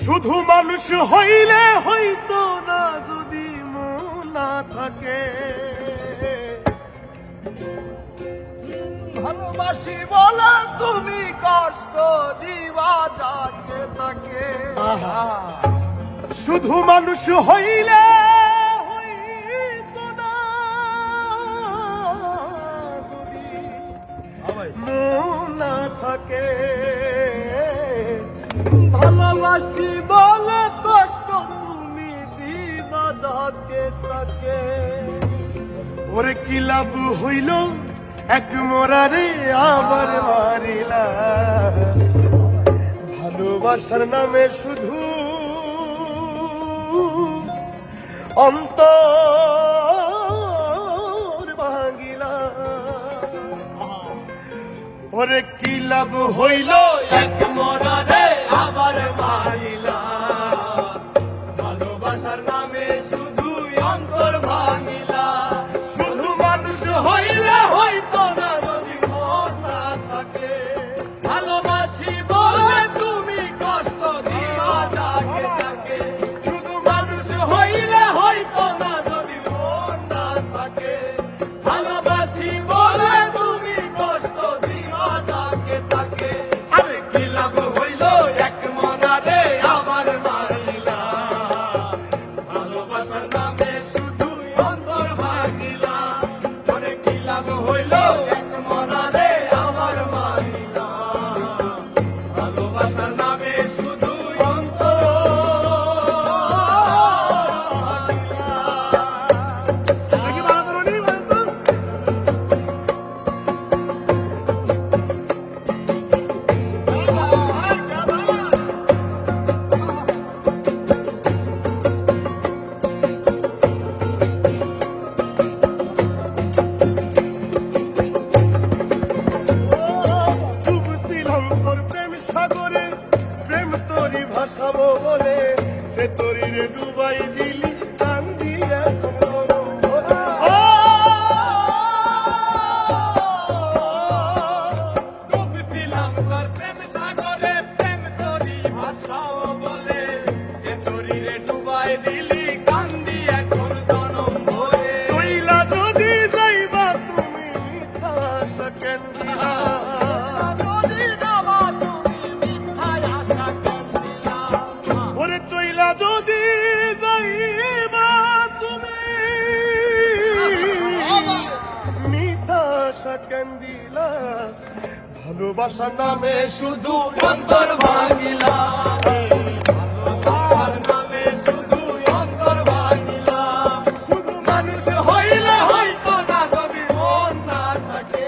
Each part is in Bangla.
শুধু মানুষ হইলে হইতো না যদি মন না থাকে। ভালোবাসি বলে তুমি কষ্ট দিবা যাকে তাকে। শুধু মানুষ হইলে হইতো না যদি মন না থাকে। ভালোবাসি বলে কষ্ট তুমি দিবা যাকে তাকে। ওরে কি লাভ হইল এক মোরারে আবার মারিলা। ভালোবাসার নামে শুধু অন্তর ভাঙিলা। ওরে কি লাভ হইল এক মোরারে আবার মারিলা। ভালোবাসার নামে শুধু অন্তর ভাঙিলা। শুধু মানুষ হইলে হইতো না যদি মন না থাকে। ভালোবাসি বলে তুমি কষ্ট দিবা যাকে তাকে। শুধু মানুষ হইলে হইতো না যদি মন না থাকে। ভালোবাসি বলে তুমি কষ্ট দিবা যাকে তাকে। আরে কি লাভ হইল এক মনারে আবার মারিলা। ভালোবাসার নামে শুধু অন্তর ভাঙিলা। ওরে কি লাভ হইল এক মনারে আবার মারিলা। ভালোবাসার নামে শুধু অন্তর সাগরে প্রেম তরি ভাসাবো বলে সে তরিরে ডুবাই দিলি কান্দি এখন গরম ভরা। ডুবছিলাম তোর প্রেম সাগরে প্রেম তরি ভাসাবো বলে সে তরিরে ডুবাই দিলি কান্দি এখন জনম ভরে। চইলা যদি যাইবা তুমি মিথ্যা আশা কেন দিলা। ওরে চইলা যদি যাইবা তুমি মিথ্যা আশা কেন দিলা। ভালোবাসার নামে শুধু অন্তর ভাঙিলা। ভালোবাসার নামে শুধু অন্তর ভাঙিলা। শুধু মানুষ হইলে হইতো না যদি মন না থাকে।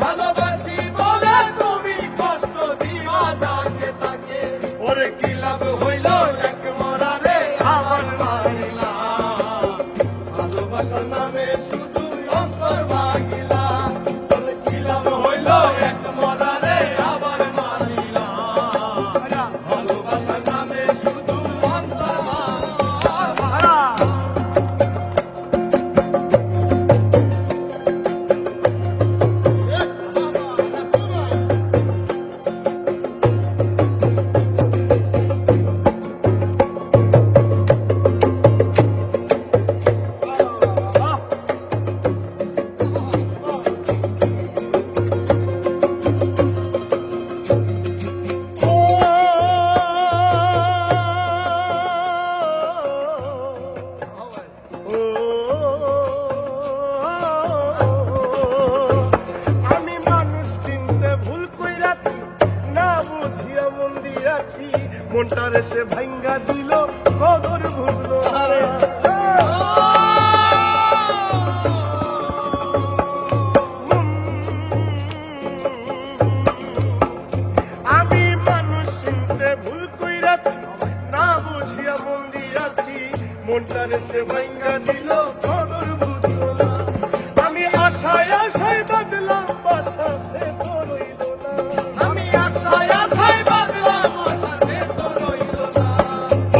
ভালোবাসি বলে তুমি কষ্ট দিবা যাকে তাকে। ওরে কি লাভ হইল এক মরারে আবার মারিলা। ভালোবাসার নামে শুধু অন্তর ভাঙিলা। ওরে কি লাভ হইল এক মরারে আবার মারিলা। ভালোবাসার নামে শুধু অন্তর ভাঙিলা। আমি মানুষ চিনতে ভুল কইরাছি না বুঝিয়া মন দিয়াছি। মনটারে সে ভাঙ্গা দিল কদর বুঝলো না রে। আমি মানুষ চিনতে ভুল কইরাছি না বুঝিয়া মন দিয়াছি। মনটারে সে ভাঙ্গা দিল কদর বুঝলো না। আমি আশায় আশায় বাদলাম বাসা সে তো রইল না। আমি আশায় আশায় বাদলাম বাসা সে তো রইল না।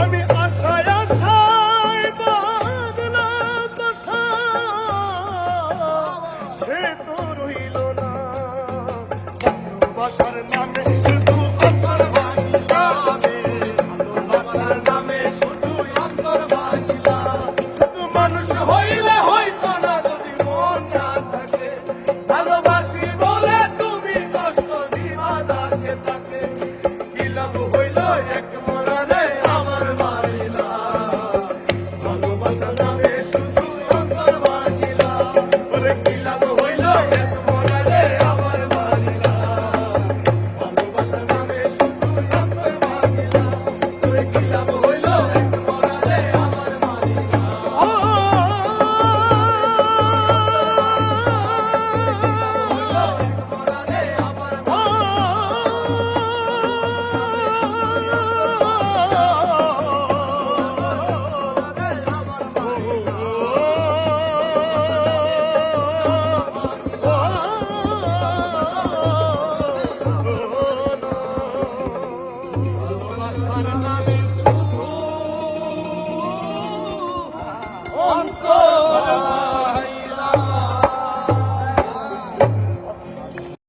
আমি আশায় আশায় বাদলাম বাসা সে তো রইল না। ভালোবাসার নামে শুধু অন্তর ভাঙিলা। এক মরারে আমার মারিলা ভালোবাসা নামে শুধু অন্তর ভাঙিলা ওরে কি লাভ হইল এক মরারে আমার মারিলা ভালোবাসা নামে শুধু অন্তর ভাঙিলা ওরে কি লাভ হইল এক মরারে আমার মারিলা ভালোবাসার নামে